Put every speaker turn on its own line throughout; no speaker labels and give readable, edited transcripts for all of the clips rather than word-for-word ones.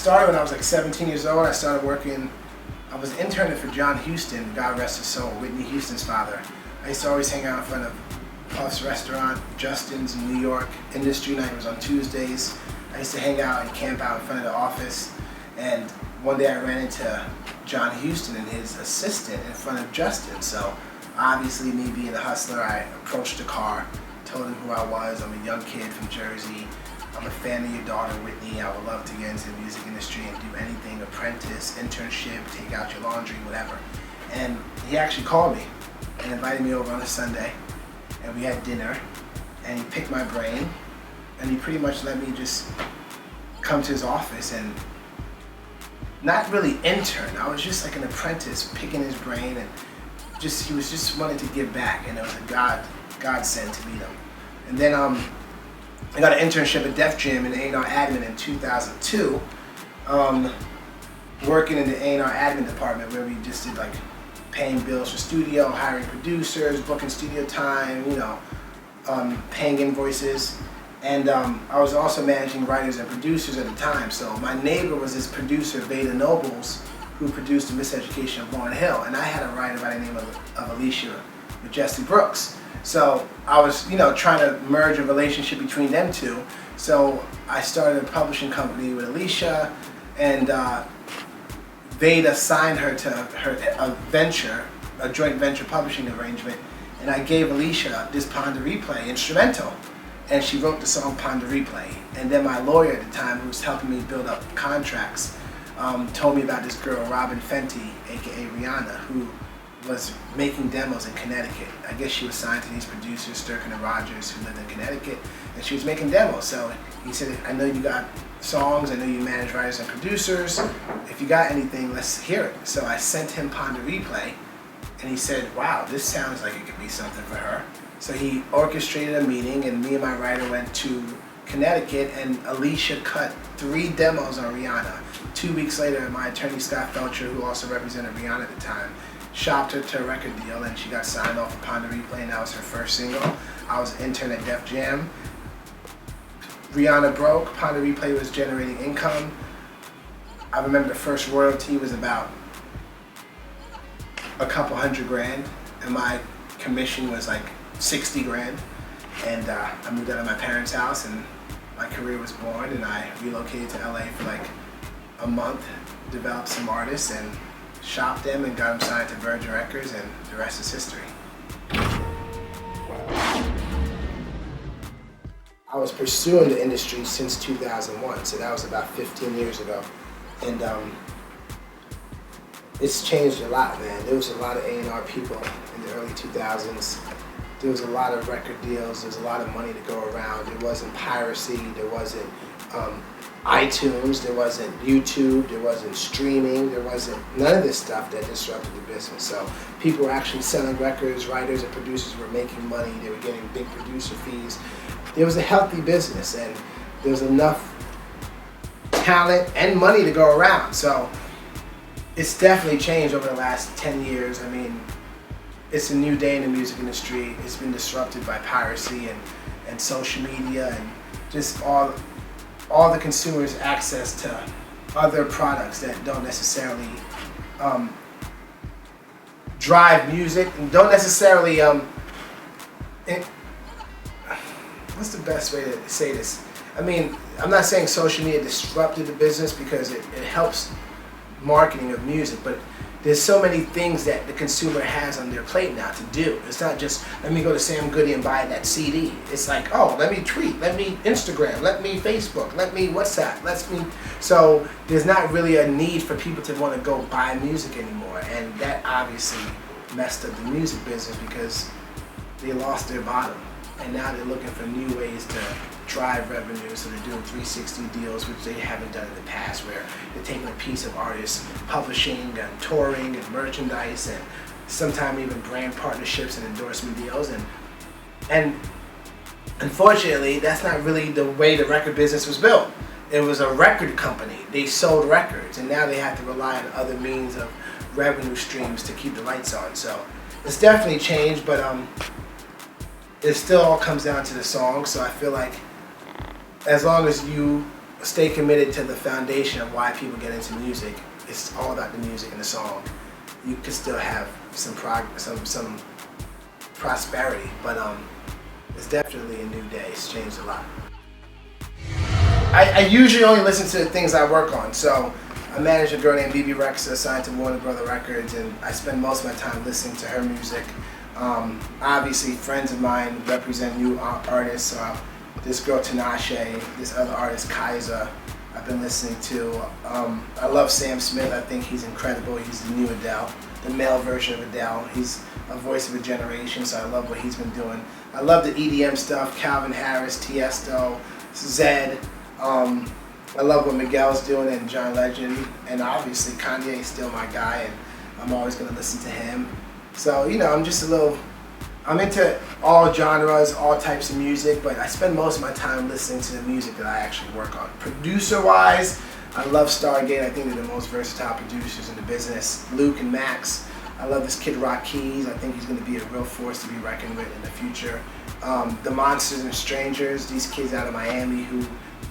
started when I was like 17 years old. I started working, I was interning for John Huston, God rest his soul, Whitney Houston's father. I used to always hang out in front of Puff's restaurant, Justin's in New York. Industry night was on Tuesdays. I used to hang out and camp out in front of the office. And one day I ran into John Huston and his assistant in front of Justin. So obviously, me being a hustler, I approached the car, told him who I was. I'm a young kid from Jersey. I'm a fan of your daughter, Whitney. I would love to get into the music industry and do anything, apprentice, internship, take out your laundry, whatever. And he actually called me and invited me over on a Sunday, and we had dinner, and he picked my brain, and he pretty much let me just come to his office and not really intern. I was just like an apprentice picking his brain, and he was just wanting to give back, and it was a godsend to meet him. And then I got an internship at Def Jam in A&R admin in 2002, working in the A&R admin department where we just did like paying bills for studio, hiring producers, booking studio time, paying invoices. And I was also managing writers and producers at the time. So my neighbor was this producer, Veda Nobles, who produced The Miseducation of Lauryn Hill. And I had a writer by the name of Alicia Majesty Brooks. So I was, trying to merge a relationship between them two. So I started a publishing company with Alicia, and Veda signed her to a joint venture publishing arrangement. And I gave Alicia this Ponder Replay instrumental. And she wrote the song Ponder Replay. And then my lawyer at the time, who was helping me build up contracts, told me about this girl, Robin Fenty, aka Rihanna, who was making demos in Connecticut. I guess she was signed to these producers, Sturkin and Rogers, who lived in Connecticut, and she was making demos. So he said, I know you got songs, I know you manage writers and producers. If you got anything, let's hear it. So I sent him Ponder Replay, and he said, wow, this sounds like it could be something for her. So he orchestrated a meeting, and me and my writer went to Connecticut, and Alicia cut 3 demos on Rihanna. 2 weeks later, my attorney Scott Felcher, who also represented Rihanna at the time, shopped her to a record deal, and she got signed off of Ponder Replay, and that was her first single. I was an intern at Def Jam. Rihanna broke, Ponder Replay was generating income. I remember the first royalty was about a couple $100,000, and my commission was like 60 grand. And I moved out of my parents' house, and my career was born, and I relocated to LA for like a month, developed some artists, and shopped them and got them signed to Virgin Records, and the rest is history. I was pursuing the industry since 2001, so that was about 15 years ago. And it's changed a lot, man. There was a lot of A&R people in the early 2000s. There was a lot of record deals, there was a lot of money to go around. There wasn't piracy, there wasn't iTunes, there wasn't YouTube, there wasn't streaming, there wasn't none of this stuff that disrupted the business. So people were actually selling records, writers and producers were making money, they were getting big producer fees. There was a healthy business, and there was enough talent and money to go around. So it's definitely changed over the last 10 years. I mean, it's a new day in the music industry. It's been disrupted by piracy and social media and just all the consumers' access to other products that don't necessarily drive music and don't necessarily what's the best way to say this? I mean, I'm not saying social media disrupted the business, because it helps marketing of music, but there's so many things that the consumer has on their plate now to do. It's not just, let me go to Sam Goody and buy that CD. It's like, oh, let me tweet, let me Instagram, let me Facebook, let me WhatsApp, So there's not really a need for people to want to go buy music anymore. And that obviously messed up the music business, because they lost their bottom. And now they're looking for new ways to drive revenue, so they're doing 360 deals, which they haven't done in the past, where they're taking a piece of artists, publishing and touring and merchandise, and sometimes even brand partnerships and endorsement deals. And unfortunately, that's not really the way the record business was built. It was a record company. They sold records, and now they have to rely on other means of revenue streams to keep the lights on. So it's definitely changed, but it still all comes down to the song. So I feel like as long as you stay committed to the foundation of why people get into music. It's all about the music and the song. You can still have some prosperity, but it's definitely a new day. It's changed a lot. I usually only listen to the things I work on. So I manage a girl named BB Rexa, signed to Warner Brother Records, and I spend most of my time listening to her music. Obviously, friends of mine represent new artists. This girl Tinashe, this other artist Kaiser, I've been listening to. I love Sam Smith. I think he's incredible. He's the new Adele, the male version of Adele. He's a voice of a generation, so I love what he's been doing. I love the EDM stuff, Calvin Harris, Tiesto, Zedd. I love what Miguel's doing and John Legend. And obviously Kanye is still my guy, and I'm always going to listen to him. So, you know, I'm into all genres, all types of music, but I spend most of my time listening to the music that I actually work on. Producer-wise, I love Stargate. I think they're the most versatile producers in the business. Luke and Max. I love this kid Rock Keys. I think he's going to be a real force to be reckoned with in the future. The Monsters and Strangers, these kids out of Miami who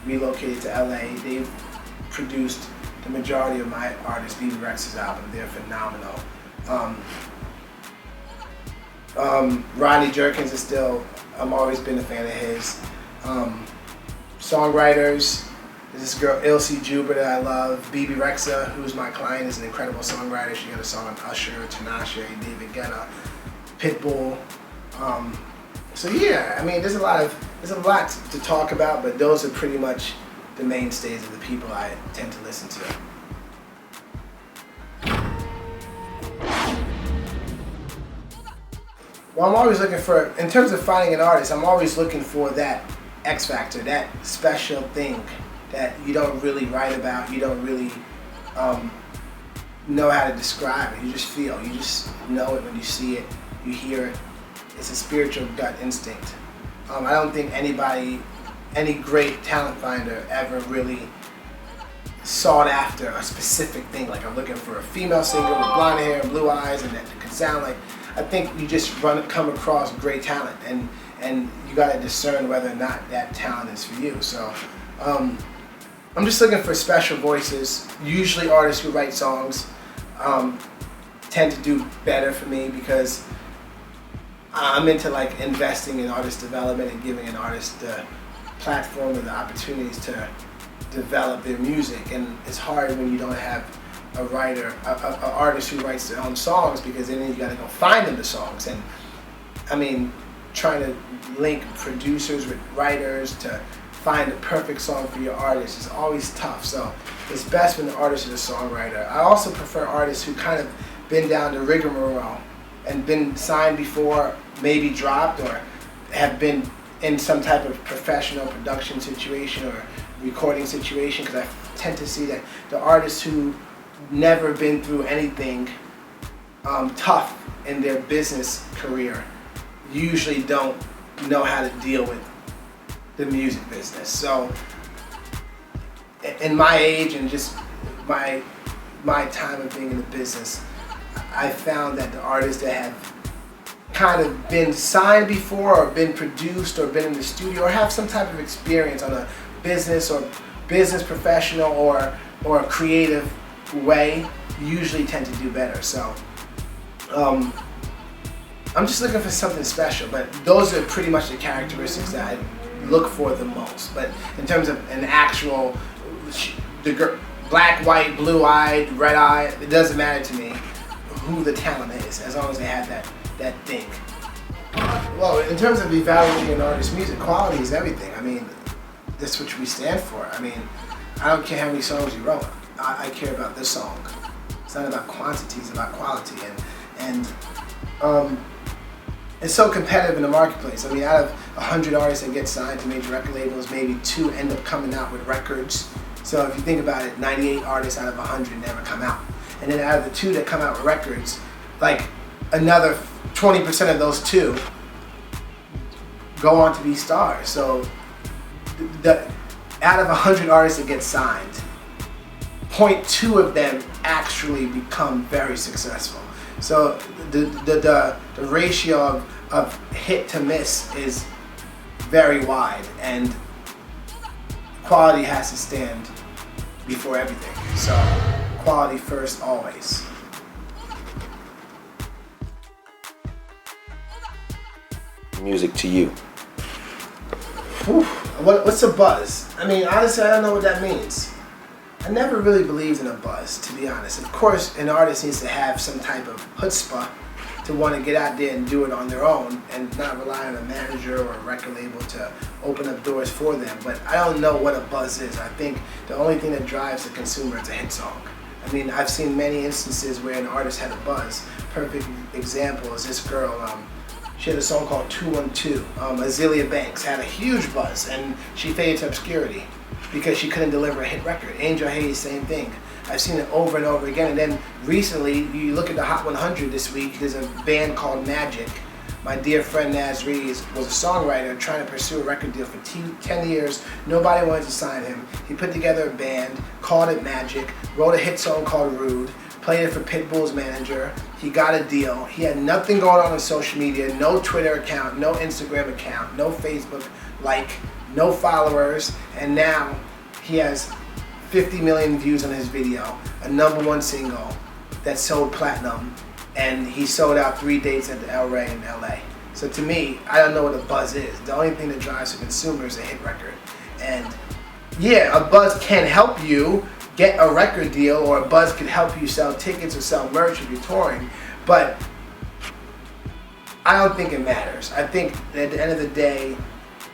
relocated to LA, they've produced the majority of my artist BB Rex's album. They're phenomenal. Rodney Jerkins is still, I've always been a fan of his. Songwriters, there's this girl Ilse Juba that I love. BB Rexa, who's my client, is an incredible songwriter. She got a song on Usher, Tinashe, David Guetta, Pitbull. So yeah, I mean, there's a lot to talk about, but those are pretty much the mainstays of the people I tend to listen to. Well, I'm always looking for, in terms of finding an artist, I'm always looking for that X factor, that special thing that you don't really write about, you don't really know how to describe it. You just feel, you just know it when you see it, you hear it. It's a spiritual gut instinct. I don't think any great talent finder ever really sought after a specific thing. Like, I'm looking for a female singer with blonde hair and blue eyes and that could sound like. I think you just come across great talent, and you got to discern whether or not that talent is for you. So I'm just looking for special voices. Usually artists who write songs tend to do better for me, because I'm into like investing in artist development and giving an artist the platform and the opportunities to develop their music. And it's hard when you don't have a writer, an artist who writes their own songs, because then you got to go find them the songs. And I mean, trying to link producers with writers to find the perfect song for your artist is always tough. So it's best when the artist is a songwriter. I also prefer artists who kind of been down the rigmarole and been signed before, maybe dropped, or have been in some type of professional production situation or recording situation, because I tend to see that the artists who never been through anything tough in their business career usually don't know how to deal with the music business. So in my age and just my time of being in the business, I found that the artists that have kind of been signed before, or been produced, or been in the studio, or have some type of experience on a business or business professional or a creative way, usually tend to do better. So I'm just looking for something special, but those are pretty much the characteristics that I look for the most. But in terms of an actual black, white, blue-eyed, red-eyed, it doesn't matter to me who the talent is, as long as they have that thing. Well, in terms of evaluating an artist's music, quality is everything. I mean, that's what we stand for. I mean, I don't care how many songs you wrote. I care about this song. It's not about quantity, it's about quality. And it's so competitive in the marketplace. I mean, out of 100 artists that get signed to major record labels, maybe 2 end up coming out with records. So if you think about it, 98 artists out of 100 never come out. And then out of the 2 that come out with records, like another 20% of those 2 go on to be stars. So out of 100 artists that get signed, 0.2 of them actually become very successful. So the ratio of hit to miss is very wide, and quality has to stand before everything. So quality first always.
Music to you.
What's a buzz? I mean, honestly, I don't know what that means. I never really believed in a buzz, to be honest. Of course, an artist needs to have some type of chutzpah to want to get out there and do it on their own and not rely on a manager or a record label to open up doors for them. But I don't know what a buzz is. I think the only thing that drives the consumer is a hit song. I mean, I've seen many instances where an artist had a buzz. Perfect example is this girl. She had a song called 212. Azealia Banks had a huge buzz, and she faded to obscurity because she couldn't deliver a hit record. Angel Hayes, same thing. I've seen it over and over again. And then recently, you look at the Hot 100 this week, there's a band called Magic. My dear friend Naz Reeves was a songwriter trying to pursue a record deal for 10 years. Nobody wanted to sign him. He put together a band, called it Magic, wrote a hit song called Rude, played it for Pitbull's manager. He got a deal. He had nothing going on social media, no Twitter account, no Instagram account, no Facebook no followers, and now he has 50 million views on his video, a #1 single that sold platinum, and he sold out 3 dates at the El Rey in LA. So to me, I don't know what a buzz is. The only thing that drives the consumer is a hit record. And yeah, a buzz can help you get a record deal, or a buzz can help you sell tickets or sell merch if you're touring, but I don't think it matters. I think at the end of the day,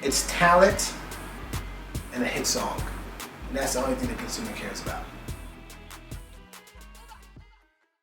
it's talent and a hit song. And that's the only thing the consumer cares about.